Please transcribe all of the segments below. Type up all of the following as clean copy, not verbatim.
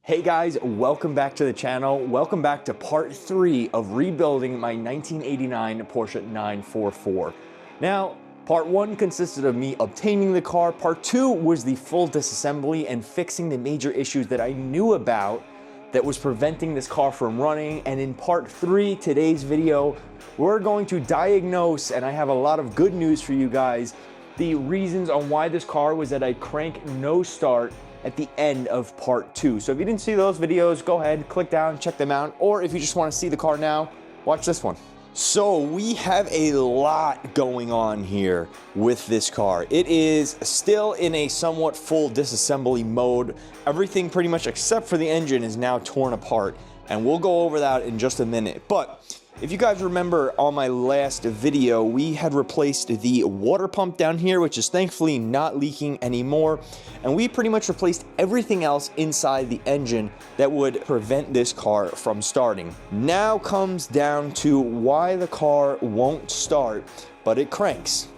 Hey guys, welcome back to the channel. Welcome back to part 3 of rebuilding my 1989 Porsche 944. Now, part 1 consisted of me obtaining the car. Part 2 was the full disassembly and fixing the major issues that I knew about that was preventing this car from running. And in part 3, today's video, we're going to diagnose, and I have a lot of good news for you guys, the reasons on why this car was at a crank no start at the end of part 2. So if you didn't see those videos, go ahead, click down, check them out. Or if you just want to see the car now, watch this one. So we have a lot going on here with this car. It is still in a somewhat full disassembly mode. Everything pretty much except for the engine is now torn apart, and we'll go over that in just a minute. But if you guys remember on my last video, we had replaced the water pump down here, which is thankfully not leaking anymore. And we pretty much replaced everything else inside the engine that would prevent this car from starting. Now comes down to why the car won't start, but it cranks.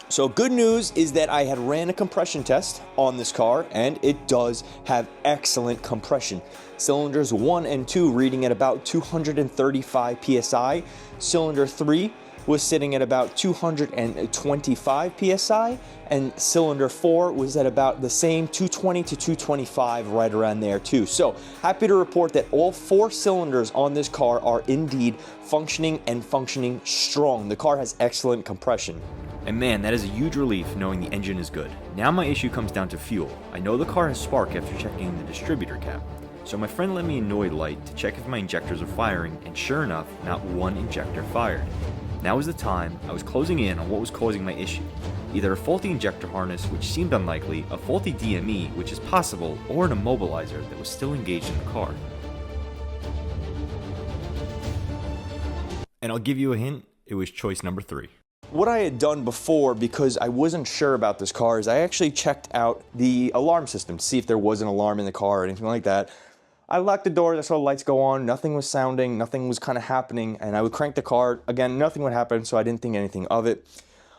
So good news is that I had ran a compression test on this car, and it does have excellent compression. Cylinders 1 and 2 reading at about 235 psi. Cylinder 3 was sitting at about 225 psi, and cylinder 4 was at about the same 220 to 225, right around there too. So happy to report that all 4 cylinders on this car are indeed functioning and functioning strong. The car has excellent compression. And man, that is a huge relief knowing the engine is good. Now my issue comes down to fuel. I know the car has spark after checking the distributor cap. So my friend lent me a Noid light to check if my injectors are firing, and sure enough, not one injector fired. Now is the time. I was closing in on what was causing my issue. Either a faulty injector harness, which seemed unlikely, a faulty DME, which is possible, or an immobilizer that was still engaged in the car. And I'll give you a hint, it was choice number 3. What I had done before, because I wasn't sure about this car, is I actually checked out the alarm system to see if there was an alarm in the car or anything like that. I locked the door, I saw the lights go on, nothing was sounding, nothing was kind of happening, and I would crank the car, again, nothing would happen, so I didn't think anything of it.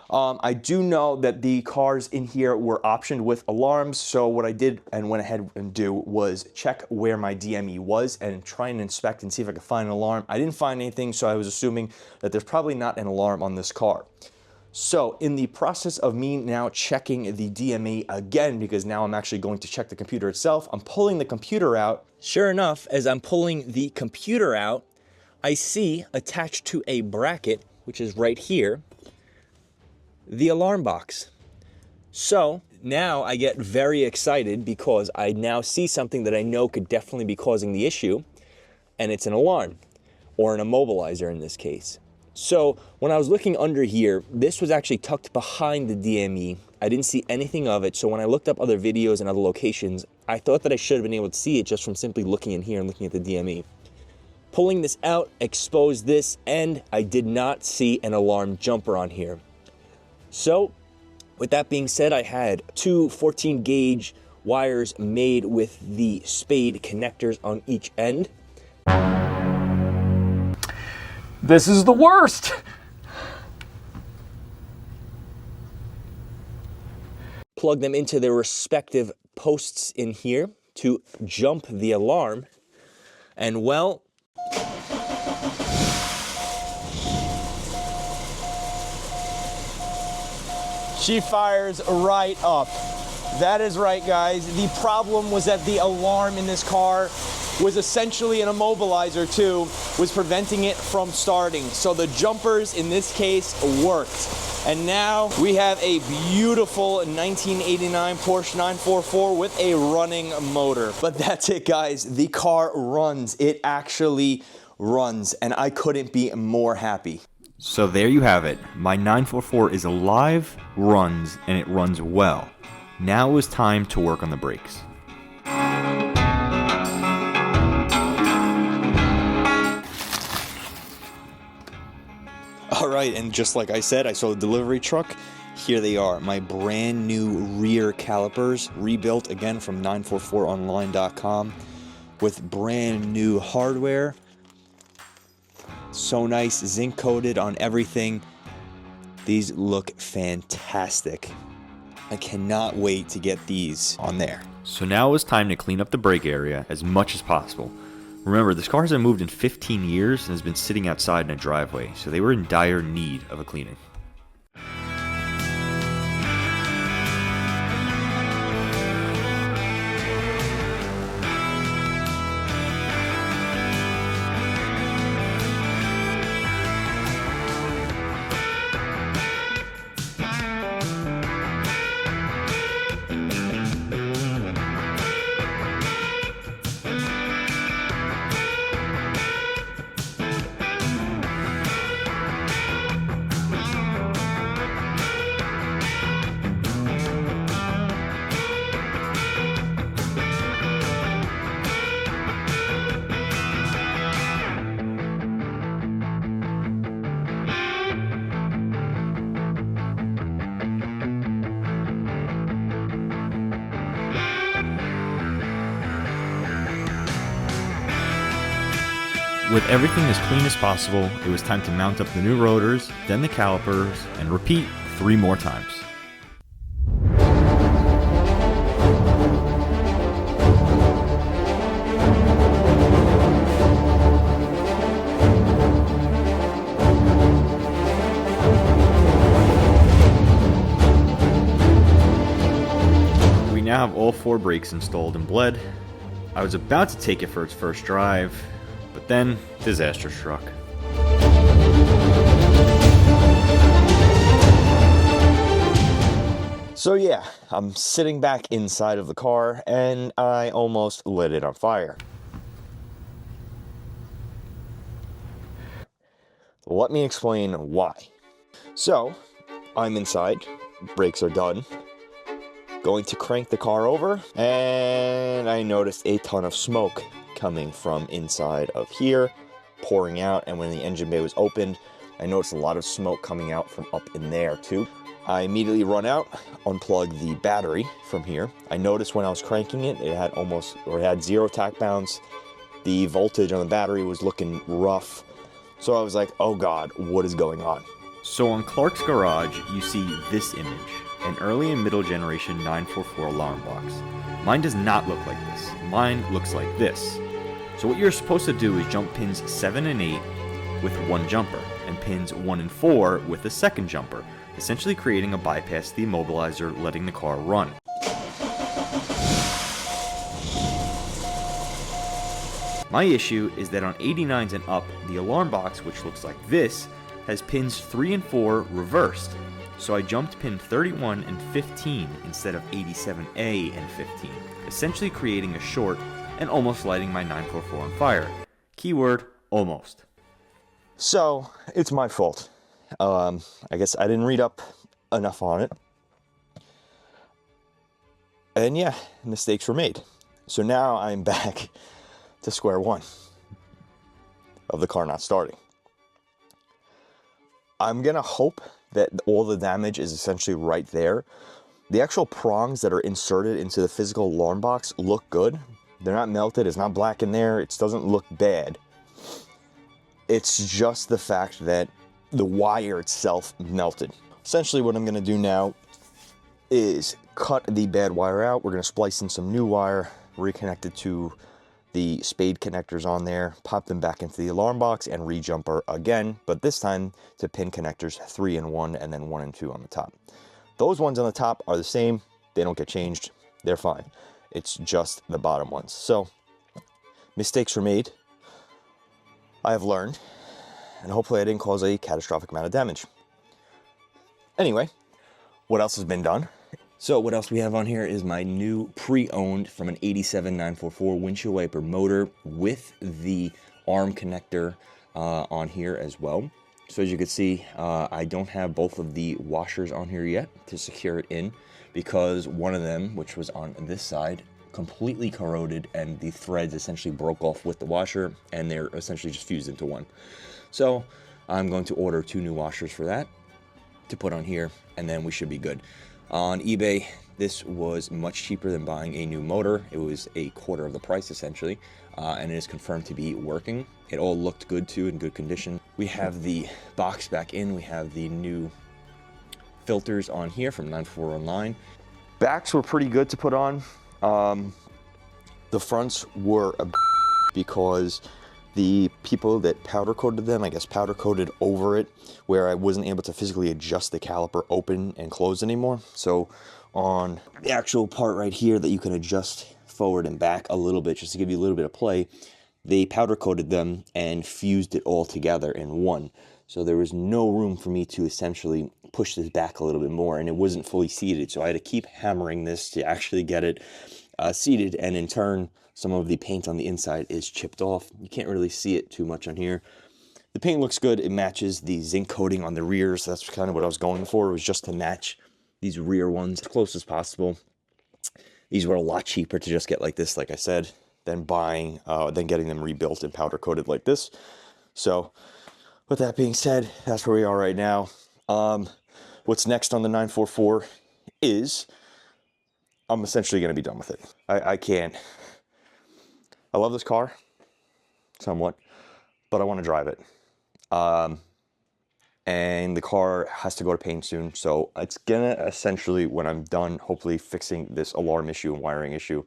I do know that the cars in here were optioned with alarms, so what I did and went ahead and do was check where my DME was and try and inspect and see if I could find an alarm. I didn't find anything, so I was assuming that there's probably not an alarm on this car. So in the process of me now checking the DME again, because now I'm actually going to check the computer itself, I'm pulling the computer out. Sure enough, as I'm pulling the computer out, I see attached to a bracket, which is right here, the alarm box. So now I get very excited because I now see something that I know could definitely be causing the issue, and it's an alarm, or an immobilizer in this case. So when I was looking under here, this was actually tucked behind the DME. I didn't see anything of it, so when I looked up other videos and other locations, I thought that I should have been able to see it just from simply looking in here and looking at the DME. Pulling this out, exposed this, and I did not see an alarm jumper on here. So with that being said, I had 2 14 gauge wires made with the spade connectors on each end. This is the worst! Plug them into their respective posts in here to jump the alarm, and well, she fires right up. That is right, guys. The problem was that the alarm in this car was essentially an immobilizer too, was preventing it from starting. So the jumpers in this case worked. And now we have a beautiful 1989 Porsche 944 with a running motor. But that's it, guys. The car runs. It actually runs, and I couldn't be more happy. So there you have it. My 944 is alive, runs, and it runs well. Now is time to work on the brakes. All right, and just like I said, I saw the delivery truck. Here they are, my brand new rear calipers, rebuilt again from 944online.com with brand new hardware. So nice, zinc coated on everything. These look fantastic. I cannot wait to get these on there. So now it was time to clean up the brake area as much as possible. Remember, this car hasn't moved in 15 years and has been sitting outside in a driveway, so they were in dire need of a cleaning. With everything as clean as possible, it was time to mount up the new rotors, then the calipers, and repeat 3 more times. We now have all 4 brakes installed and bled. I was about to take it for its first drive, but then, disaster struck. So yeah, I'm sitting back inside of the car and I almost lit it on fire. Let me explain why. So, I'm inside, brakes are done, going to crank the car over, and I noticed a ton of smoke coming from inside of here, pouring out, and when the engine bay was opened, I noticed a lot of smoke coming out from up in there too. I immediately run out, unplug the battery from here. I noticed when I was cranking it, it had 0 tach bounce. The voltage on the battery was looking rough. So I was like, oh God, what is going on? So on Clark's garage, you see this image, an early and middle generation 944 alarm box. Mine does not look like this. Mine looks like this. So what you're supposed to do is jump pins 7 and 8 with 1 jumper, and pins 1 and 4 with a second jumper, essentially creating a bypass to the immobilizer, letting the car run. My issue is that on 89s and up, the alarm box, which looks like this, has pins 3 and 4 reversed. So I jumped pin 31 and 15 instead of 87A and 15, essentially creating a short and almost lighting my 944 on fire. Keyword, almost. So, it's my fault. I guess I didn't read up enough on it. And yeah, mistakes were made. So now I'm back to square one of the car not starting. I'm gonna hope that all the damage is essentially right there. The actual prongs that are inserted into the physical alarm box look good. They're not melted, it's not black in there, it doesn't look bad. It's just the fact that the wire itself melted. Essentially what I'm gonna do now is cut the bad wire out. We're gonna splice in some new wire, reconnect it to the spade connectors on there, pop them back into the alarm box and re-jumper again, but this time to pin connectors 3 and 1 and then 1 and 2 on the top. Those ones on the top are the same, they don't get changed, they're fine. It's just the bottom ones. So, mistakes were made. I have learned, and hopefully I didn't cause a catastrophic amount of damage. Anyway, what else has been done? So what else we have on here is my new pre-owned from an 87 944 windshield wiper motor with the arm connector on here as well. So as you can see, I don't have both of the washers on here yet to secure it in because one of them, which was on this side, completely corroded and the threads essentially broke off with the washer and they're essentially just fused into one. So I'm going to order 2 new washers for that to put on here and then we should be good. On eBay, this was much cheaper than buying a new motor. It was a quarter of the price essentially, and it is confirmed to be working. It all looked good too, in good condition. We have the box back in, we have the new filters on here from 944 Online. Backs were pretty good to put on. The fronts were a because the people that powder coated them, I guess powder coated over it, where I wasn't able to physically adjust the caliper open and close anymore. So on the actual part right here that you can adjust forward and back a little bit, just to give you a little bit of play, they powder coated them and fused it all together in one. So there was no room for me to essentially push this back a little bit more, and it wasn't fully seated. So I had to keep hammering this to actually get it seated, and in turn, some of the paint on the inside is chipped off. You can't really see it too much on here. The paint looks good. It matches the zinc coating on the rears. That's kind of what I was going for. It was just to match these rear ones as close as possible. These were a lot cheaper to just get like this, like I said, than getting them rebuilt and powder coated like this. So with that being said, that's where we are right now. What's next on the 944 is I'm essentially going to be done with it. I can't. I love this car, somewhat, but I want to drive it. And the car has to go to paint soon, so it's gonna essentially, when I'm done, hopefully fixing this alarm issue and wiring issue,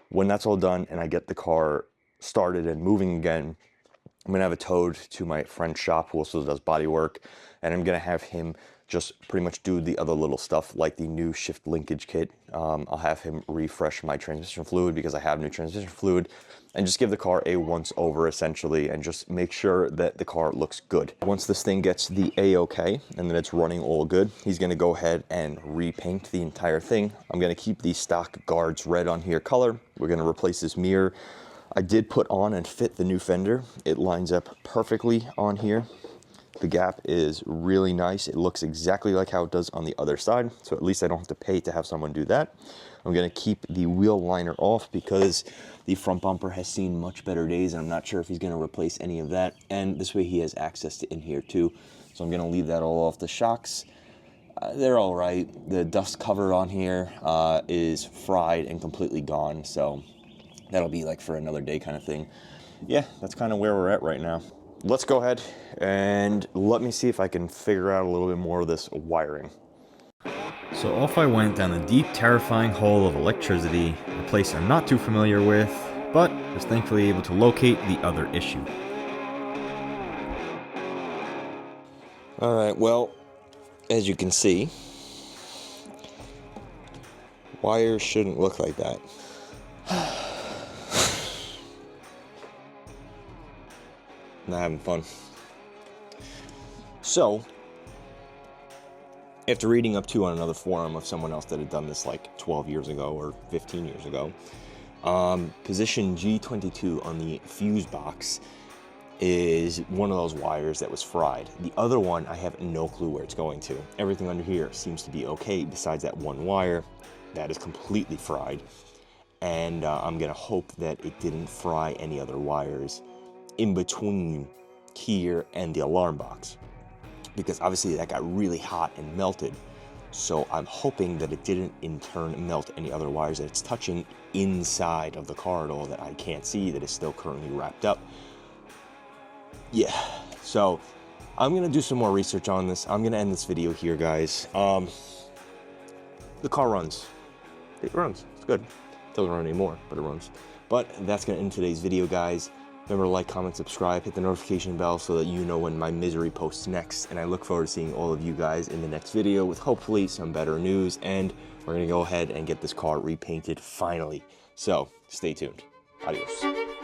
when that's all done and I get the car started and moving again, I'm gonna have it towed to my friend's shop who also does body work, and I'm gonna have him just pretty much do the other little stuff like the new shift linkage kit. I'll have him refresh my transmission fluid because I have new transmission fluid, and just give the car a once over essentially, and just make sure that the car looks good. Once this thing gets the A-OK and then it's running all good, he's gonna go ahead and repaint the entire thing. I'm gonna keep the stock guards red on here color. We're gonna replace this mirror. I did put on and fit the new fender. It lines up perfectly on here. The gap is really nice. It looks exactly like how it does on the other side, so at least I don't have to pay to have someone do that. I'm gonna keep the wheel liner off because the front bumper has seen much better days, and I'm not sure if he's gonna replace any of that. And this way he has access to in here too. So I'm gonna leave that all off. The shocks, they're all right. The dust cover on here is fried and completely gone, so that'll be like for another day kind of thing. Yeah, that's kind of where we're at right now. Let's go ahead and let me see if I can figure out a little bit more of this wiring. So off I went down the deep, terrifying hole of electricity, a place I'm not too familiar with, but was thankfully able to locate the other issue. All right, well, as you can see, wires shouldn't look like that. Not having fun. So, after reading up on another forum of someone else that had done this like 12 years ago or 15 years ago, position G22 on the fuse box is one of those wires that was fried. The other one, I have no clue where it's going to. Everything under here seems to be okay besides that one wire that is completely fried. And I'm gonna hope that it didn't fry any other wires in between here and the alarm box, because obviously that got really hot and melted. So I'm hoping that it didn't in turn melt any other wires that it's touching inside of the car at all that I can't see, that is still currently wrapped up. Yeah, so I'm gonna do some more research on this. I'm gonna end this video here, guys. The car runs. It runs, it's good. It doesn't run anymore, but it runs. But that's gonna end today's video, guys. Remember to like, comment, subscribe, hit the notification bell so that you know when my misery posts next. And I look forward to seeing all of you guys in the next video with hopefully some better news. And we're gonna go ahead and get this car repainted finally. So stay tuned. Adios.